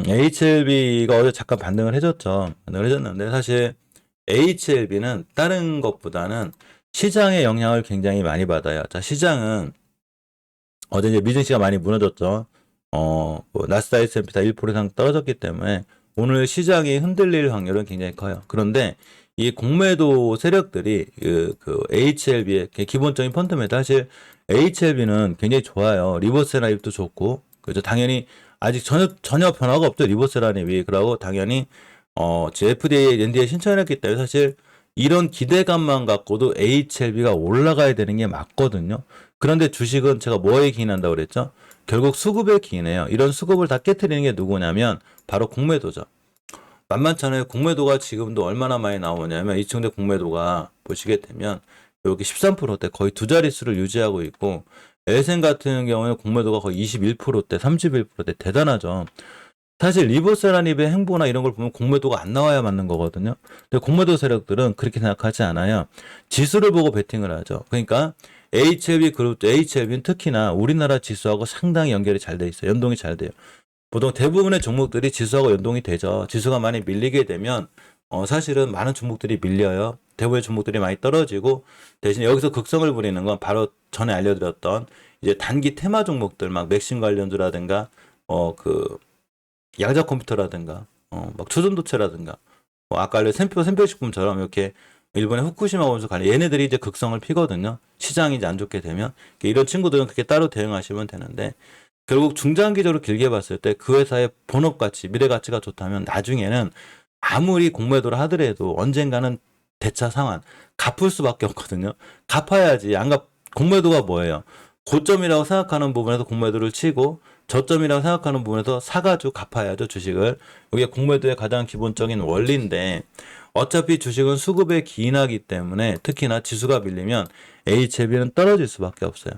HLB가 어제 잠깐 반등을 해줬죠. 반등을 해줬는데 사실 HLB는 다른 것보다는 시장의 영향을 굉장히 많이 받아요. 자, 시장은 어제 이제 미증시가 많이 무너졌죠. 뭐 나스닥 S&P 다 1% 이상 떨어졌기 때문에 오늘 시장이 흔들릴 확률은 굉장히 커요. 그런데 이 공매도 세력들이 그 HLB의 기본적인 펀더멘탈 사실 HLB는 굉장히 좋아요. 리버스 라입도 좋고 그죠. 당연히 아직 전혀 변화가 없죠. 리버스 라입이 그러고 당연히 제 FDA, NDA 신청했기 때문에 사실 이런 기대감만 갖고도 HLB가 올라가야 되는 게 맞거든요. 그런데 주식은 제가 뭐에 기인한다고 그랬죠? 결국 수급에 기인해요. 이런 수급을 다 깨트리는 게 누구냐면 바로 공매도죠. 만만찮아요. 공매도가 지금도 얼마나 많이 나오냐면 이 층대 공매도가 보시게 되면 여기 13%대 거의 두 자릿수를 유지하고 있고 엘센 같은 경우에 공매도가 거의 21%대, 31%대 대단하죠. 사실 리버세라닙의 행보나 이런 걸 보면 공매도가 안 나와야 맞는 거거든요. 근데 공매도 세력들은 그렇게 생각하지 않아요. 지수를 보고 베팅을 하죠. 그러니까 HLB 그룹, HLB는 특히나 우리나라 지수하고 상당히 연결이 잘 돼 있어요. 연동이 잘 돼요. 보통 대부분의 종목들이 지수하고 연동이 되죠. 지수가 많이 밀리게 되면 사실은 많은 종목들이 밀려요. 대부분의 종목들이 많이 떨어지고 대신 여기서 극성을 부리는 건 바로 전에 알려드렸던 이제 단기 테마 종목들 막 맥심 관련주라든가 그 양자 컴퓨터라든가 막 초전도체라든가 아까 알려 샘표식품처럼 이렇게 일본의 후쿠시마 원수 관련 얘네들이 이제 극성을 피거든요. 시장이 이제 안 좋게 되면 이런 친구들은 그렇게 따로 대응하시면 되는데 결국 중장기적으로 길게 봤을 때 그 회사의 본업 가치, 미래 가치가 좋다면 나중에는 아무리 공매도를 하더라도 언젠가는 대차 상환, 갚을 수밖에 없거든요. 갚아야지. 안 갚, 공매도가 뭐예요? 고점이라고 생각하는 부분에서 공매도를 치고 저점이라고 생각하는 부분에서 사가지고 갚아야죠, 주식을. 이게 공매도의 가장 기본적인 원리인데 어차피 주식은 수급에 기인하기 때문에 특히나 지수가 밀리면 HLB는 떨어질 수밖에 없어요.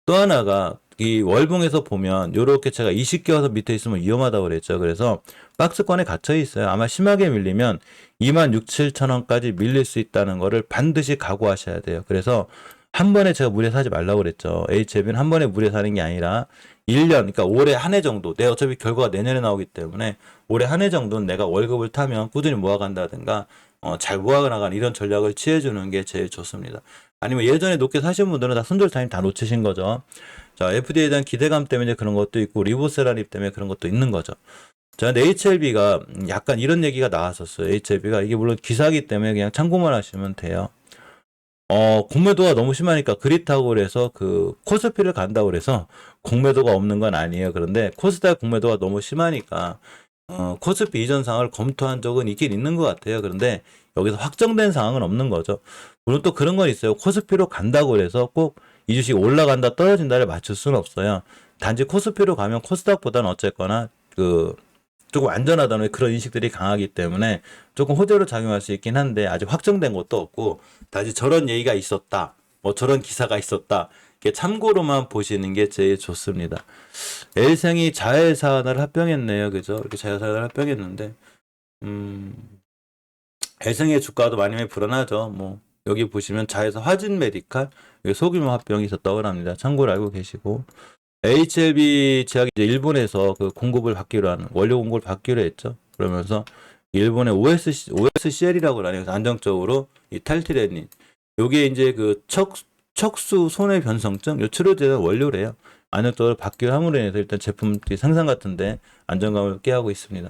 또 하나가 이 월봉에서 보면 요렇게 제가 20개와서 밑에 있으면 위험하다고 그랬죠. 그래서 박스권에 갇혀 있어요. 아마 심하게 밀리면 2만 6, 7천 원까지 밀릴 수 있다는 거를 반드시 각오하셔야 돼요. 그래서 한 번에 제가 무리해 사지 말라고 그랬죠. HLB는 한 번에 무리해 사는 게 아니라 1년, 그러니까 올해 한 해 정도, 내 어차피 결과가 내년에 나오기 때문에 올해 한 해 정도는 내가 월급을 타면 꾸준히 모아간다든가 잘 모아나가는 이런 전략을 취해주는 게 제일 좋습니다. 아니면 예전에 높게 사신 분들은 다 손절 타임 다 놓치신 거죠. 자, FDA에 대한 기대감 때문에 그런 것도 있고 리보세라립 때문에 그런 것도 있는 거죠. 자, 근데 HLB가 약간 이런 얘기가 나왔었어요. HLB가 이게 물론 기사기 때문에 그냥 참고만 하시면 돼요. 공매도가 너무 심하니까 그릿하고 그래서 그 코스피를 간다고 그래서 공매도가 없는 건 아니에요. 그런데 코스닥 공매도가 너무 심하니까 코스피 이전 상황을 검토한 적은 있긴 있는 것 같아요. 그런데 여기서 확정된 상황은 없는 거죠. 물론 또 그런 건 있어요. 코스피로 간다고 해서 꼭 이 주식 올라간다 떨어진다를 맞출 수는 없어요. 단지 코스피로 가면 코스닥보다는 어쨌거나 그 조금 안전하다는 그런 인식들이 강하기 때문에 조금 호재로 작용할 수 있긴 한데 아직 확정된 것도 없고 다시 저런 얘기가 있었다. 뭐 저런 기사가 있었다. 이렇게 참고로만 보시는 게 제일 좋습니다. 엘생이 자회사를 합병했네요. 그죠? 이렇게 자회사를 합병했는데 엘생의 주가도 많이 불안하죠. 뭐 여기 보시면 자회사 화진 메디칼 소규모 합병이 있었다고 합니다. 참고로 알고 계시고 HLB 제약이 이제 일본에서 그 공급을 받기로 하는 원료 공급을 받기로 했죠. 그러면서 일본의 OSCL이라고 하네요. 안정적으로 이 탈티레닌 요게 이제 그 척수 손해 변성증 요 치료제의 원료래요. 안정적으로 받기로 함으로 인해서 일단 제품 생산 같은데 안정감을 깨하고 있습니다.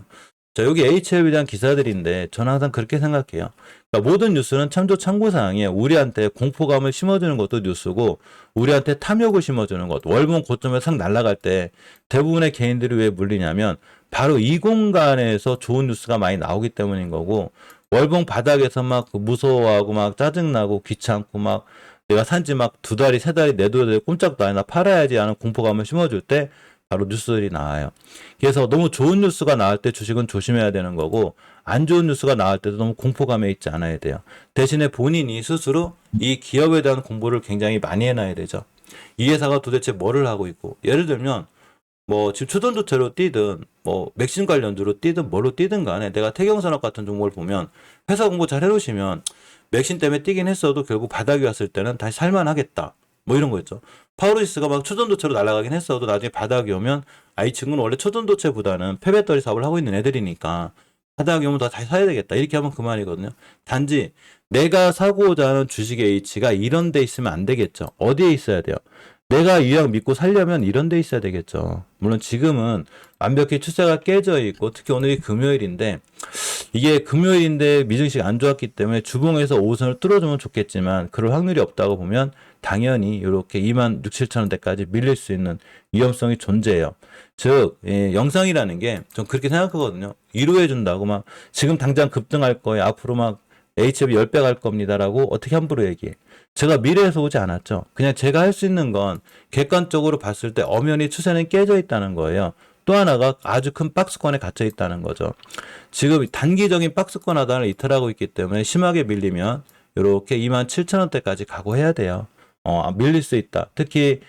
자, 여기 HLB에 대한 기사들인데 저는 항상 그렇게 생각해요. 그러니까 모든 뉴스는 참고사항이에요. 우리한테 공포감을 심어주는 것도 뉴스고 우리한테 탐욕을 심어주는 것. 월봉 고점에 싹 날아갈 때 대부분의 개인들이 왜 물리냐면 바로 이 공간에서 좋은 뉴스가 많이 나오기 때문인 거고 월봉 바닥에서 막 무서워하고 막 짜증나고 귀찮고 막 내가 산지 막 두 달이 세 달이 내도 꼼짝도 안 해. 나 팔아야지 하는 공포감을 심어줄 때 바로 뉴스들이 나와요. 그래서 너무 좋은 뉴스가 나올 때 주식은 조심해야 되는 거고 안 좋은 뉴스가 나올 때도 너무 공포감에 있지 않아야 돼요. 대신에 본인이 스스로 이 기업에 대한 공부를 굉장히 많이 해놔야 되죠. 이 회사가 도대체 뭐를 하고 있고 예를 들면 뭐 지금 초전도체로 뛰든 뭐 맥신 관련주로 뛰든 뭐로 뛰든 간에 내가 태경산업 같은 종목을 보면 회사 공부 잘 해놓으시면 맥신 때문에 뛰긴 했어도 결국 바닥이 왔을 때는 다시 살만하겠다. 뭐 이런 거였죠. 파우로시스가 막 초전도체로 날아가긴 했어도 나중에 바닥이 오면 이 친구는 원래 초전도체보다는 폐배터리 사업을 하고 있는 애들이니까 바닥이 오면 더 다시 사야 되겠다. 이렇게 하면 그만이거든요. 단지 내가 사고자 하는 주식의 H가 이런 데 있으면 안 되겠죠. 어디에 있어야 돼요? 내가 유약 믿고 살려면 이런 데 있어야 되겠죠. 물론 지금은 완벽히 추세가 깨져 있고 특히 오늘이 금요일인데 이게 금요일인데 미증시가 안 좋았기 때문에 주봉에서 5선을 뚫어주면 좋겠지만 그럴 확률이 없다고 보면 당연히 이렇게 2만 6, 7천 원대까지 밀릴 수 있는 위험성이 존재해요. 즉 영상이라는 게 좀 그렇게 생각하거든요. 위로해 준다고 막 지금 당장 급등할 거예요. 앞으로 막 HF 10배 갈 겁니다라고 어떻게 함부로 얘기해. 제가 미래에서 오지 않았죠. 그냥 제가 할 수 있는 건 객관적으로 봤을 때 엄연히 추세는 깨져 있다는 거예요. 또 하나가 아주 큰 박스권에 갇혀 있다는 거죠. 지금 단기적인 박스권 하단을 이탈하고 있기 때문에 심하게 밀리면 이렇게 27,000원대까지 각오해야 돼요. 밀릴 수 있다. 특히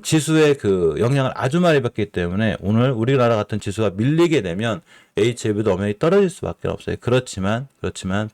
지수의 그 영향을 아주 많이 받기 때문에 오늘 우리나라 같은 지수가 밀리게 되면 HLB도 엄연히 떨어질 수밖에 없어요. 그렇지만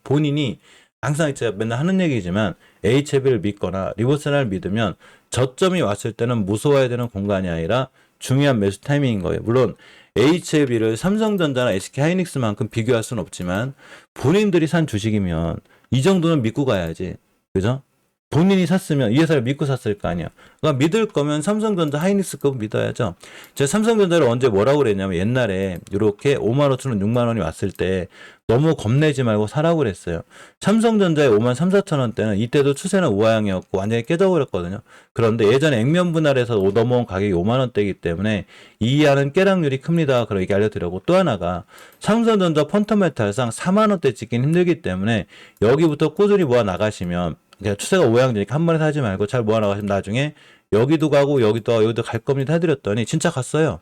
본인이 항상 제가 맨날 하는 얘기지만 HLB를 믿거나 리버스를 믿으면 저점이 왔을 때는 무서워야 되는 공간이 아니라 중요한 매수 타이밍인 거예요. 물론 HLB를 삼성전자나 SK하이닉스만큼 비교할 수는 없지만 본인들이 산 주식이면 이 정도는 믿고 가야지. 그죠? 본인이 샀으면 이 회사를 믿고 샀을 거 아니야. 그러니까 믿을 거면 삼성전자 하이닉스급 믿어야죠. 제가 삼성전자를 언제 뭐라고 그랬냐면 옛날에 이렇게 5만 5천 원, 6만 원이 왔을 때 너무 겁내지 말고 사라고 그랬어요. 삼성전자의 5만 3, 4천 원대는 이때도 추세는 우하향이었고 완전히 깨져버렸거든요. 그런데 예전에 액면 분할에서 넘어온 가격이 5만 원대이기 때문에 이하는 깨락률이 큽니다. 그렇게 알려드리고 또 하나가 삼성전자 펀더멘탈상 4만 원대 찍긴 힘들기 때문에 여기부터 꾸준히 모아 나가시면 그냥 추세가 우하향되니까 한 번에 사지 말고 잘 모아 나가시면 나중에 여기도 가고 여기도 갈 겁니다 해드렸더니 진짜 갔어요.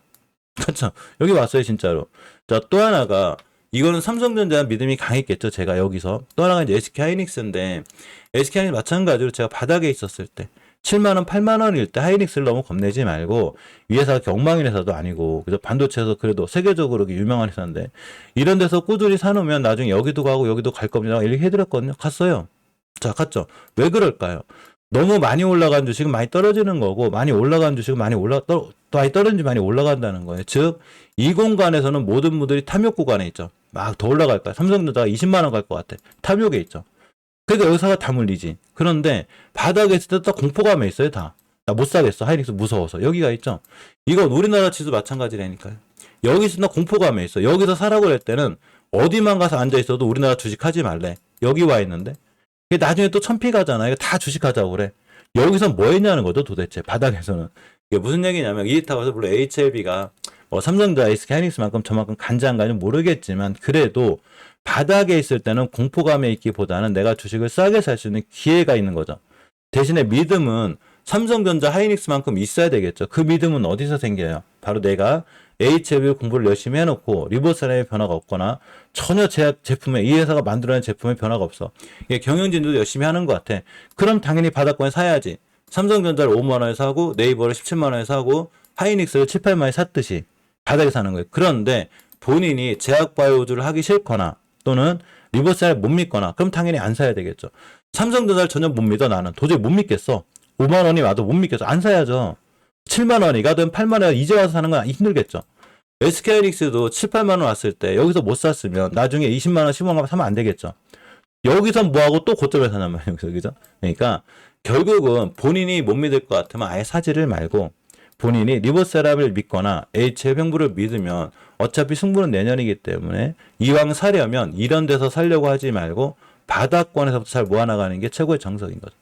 그렇죠. 여기 왔어요 진짜로. 자, 또 하나가 이거는 삼성전자 믿음이 강했겠죠. 제가 여기서 또 하나가 이제 SK하이닉스인데 SK하이닉스 마찬가지로 제가 바닥에 있었을 때 7만원, 8만원일 때 하이닉스를 너무 겁내지 말고 이 회사가 엉망인 회사도 아니고 그래서 반도체에서 그래도 세계적으로 유명한 회사인데 이런 데서 꾸준히 사놓으면 나중에 여기도 가고 여기도 갈 겁니다 이렇게 해드렸거든요. 갔어요. 자, 갔죠. 왜 그럴까요? 너무 많이 올라간 주식은 많이 떨어지는 거고 많이 올라간 주식은 많이 떨어진지 많이 올라간다는 거예요. 즉 이 공간에서는 모든 분들이 탐욕 구간에 있죠. 막 더 올라갈 거야. 삼성전자가 20만 원 갈 것 같아. 탐욕에 있죠. 그러니까 여기서가 다 물리지. 그런데 바닥에 있을 때 또 공포감에 있어요. 다. 나 못 사겠어. 하이닉스 무서워서. 여기가 있죠. 이건 우리나라 지수 마찬가지라니까요. 여기서 나 공포감에 있어. 여기서 사라고 할 때는 어디만 가서 앉아 있어도 우리나라 주식 하지 말래. 여기 와 있는데. 나중에 또 천피 가잖아. 이거 다 주식하자고 그래. 여기서 뭐 했냐는 거죠, 도대체. 바닥에서는. 이게 무슨 얘기냐면, 이타워에서 물론 HLB가 삼성전자, SK하이닉스만큼 저만큼 간지한가는 모르겠지만, 그래도 바닥에 있을 때는 공포감에 있기보다는 내가 주식을 싸게 살 수 있는 기회가 있는 거죠. 대신에 믿음은 삼성전자, 하이닉스만큼 있어야 되겠죠. 그 믿음은 어디서 생겨요? 바로 내가 HLB 공부를 열심히 해놓고 리버스라인의 변화가 없거나 전혀 제품에 이 회사가 만들어낸 제품에 변화가 없어. 이게 경영진도 열심히 하는 것 같아. 그럼 당연히 바닥권에 사야지. 삼성전자를 5만 원에 사고 네이버를 17만 원에 사고 하이닉스를 7, 8만 원에 샀듯이 바닥에 사는 거예요. 그런데 본인이 제약바이오주를 하기 싫거나 또는 리버스라인을 못 믿거나 그럼 당연히 안 사야 되겠죠. 삼성전자를 전혀 못 믿어 나는. 도저히 못 믿겠어. 5만 원이 와도 못 믿겠어. 안 사야죠. 7만 원이 가든 8만 원 이제 와서 사는 건 힘들겠죠. SK하이닉스도 7, 8만 원 왔을 때 여기서 못 샀으면 나중에 20만 원, 15만 원 사면 안 되겠죠. 여기서 뭐하고 또 고점에 사냔 말이에요. 그죠? 그러니까 결국은 본인이 못 믿을 것 같으면 아예 사지를 말고 본인이 리버세랍을 믿거나 H의 평부를 믿으면 어차피 승부는 내년이기 때문에 이왕 사려면 이런 데서 살려고 하지 말고 바닥권에서부터 잘 모아나가는 게 최고의 정석인 거죠.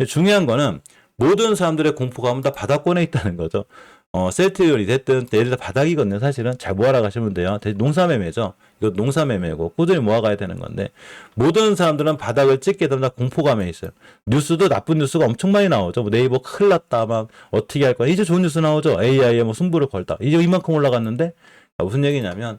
중요한 거는 모든 사람들의 공포감은 다 바닥권에 있다는 거죠. 셀트리온이 됐든 예를 들어 바닥이거든요. 사실은 잘 모아라 가시면 돼요. 농사매매죠. 이거 농사매매고 꾸준히 모아가야 되는 건데 모든 사람들은 바닥을 찍게 되면 다 공포감에 있어요. 뉴스도 나쁜 뉴스가 엄청 많이 나오죠. 뭐 네이버 큰일 났다 막 어떻게 할 거야. 이제 좋은 뉴스 나오죠. AI에 뭐 승부를 걸다. 이제 이만큼 올라갔는데 무슨 얘기냐면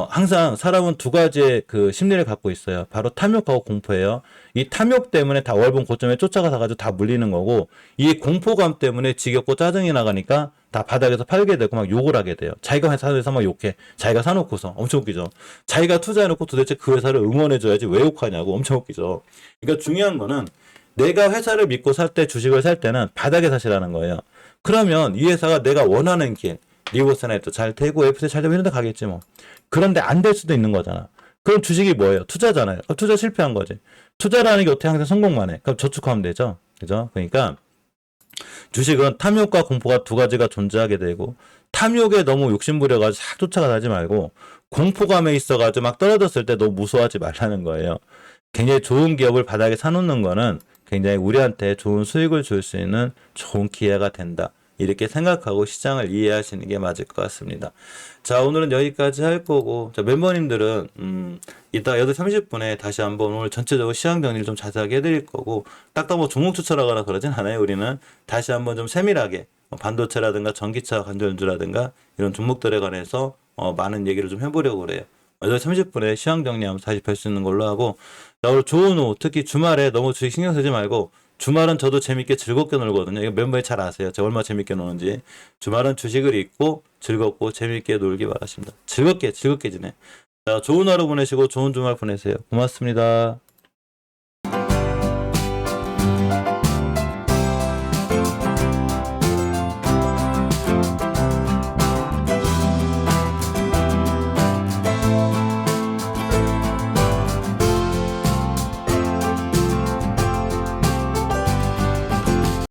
항상 사람은 두 가지의 그 심리를 갖고 있어요. 바로 탐욕하고 공포예요. 이 탐욕 때문에 다 월봉 고점에 쫓아가서 다 물리는 거고, 이 공포감 때문에 지겹고 짜증이 나가니까 다 바닥에서 팔게 되고 막 욕을 하게 돼요. 자기가 사는 회사 막 욕해. 자기가 사놓고서. 엄청 웃기죠. 자기가 투자해놓고 도대체 그 회사를 응원해줘야지 왜 욕하냐고. 엄청 웃기죠. 그러니까 중요한 거는 내가 회사를 믿고 살 때 주식을 살 때는 바닥에 사시라는 거예요. 그러면 이 회사가 내가 원하는 길, 리버스나이트 잘 되고 FC 잘 되고 이런 데 가겠지 뭐. 그런데 안 될 수도 있는 거잖아. 그럼 주식이 뭐예요? 투자잖아요. 투자 실패한 거지. 투자라는 게 어떻게 항상 성공만 해. 그럼 저축하면 되죠. 그죠? 그러니까 주식은 탐욕과 공포가 두 가지가 존재하게 되고, 탐욕에 너무 욕심부려가지고 싹 쫓아가지 말고 공포감에 있어가지고 막 떨어졌을 때 너무 무서워하지 말라는 거예요. 굉장히 좋은 기업을 바닥에 사놓는 거는 굉장히 우리한테 좋은 수익을 줄 수 있는 좋은 기회가 된다. 이렇게 생각하고 시장을 이해하시는 게 맞을 것 같습니다. 자, 오늘은 여기까지 할 거고, 자, 멤버님들은, 이따 8시 30분에 다시 한번 오늘 전체적으로 시황 정리를 좀 자세하게 해드릴 거고, 딱딱 뭐 종목 추천하거나 그러진 않아요. 우리는 다시 한번 좀 세밀하게, 반도체라든가 전기차 관전주라든가 이런 종목들에 관해서 많은 얘기를 좀 해보려고 그래요. 8시 30분에 시황 정리하면서 다시 뵐 수 있는 걸로 하고, 자, 오늘 좋은 오후, 특히 주말에 너무 주식 신경 쓰지 말고, 주말은 저도 재밌게 즐겁게 놀거든요. 이거 멤버에 잘 아세요. 제가 얼마나 재밌게 노는지. 주말은 주식을 잊고 즐겁고 재밌게 놀기 바랍니다. 즐겁게 지내. 자, 좋은 하루 보내시고 좋은 주말 보내세요. 고맙습니다.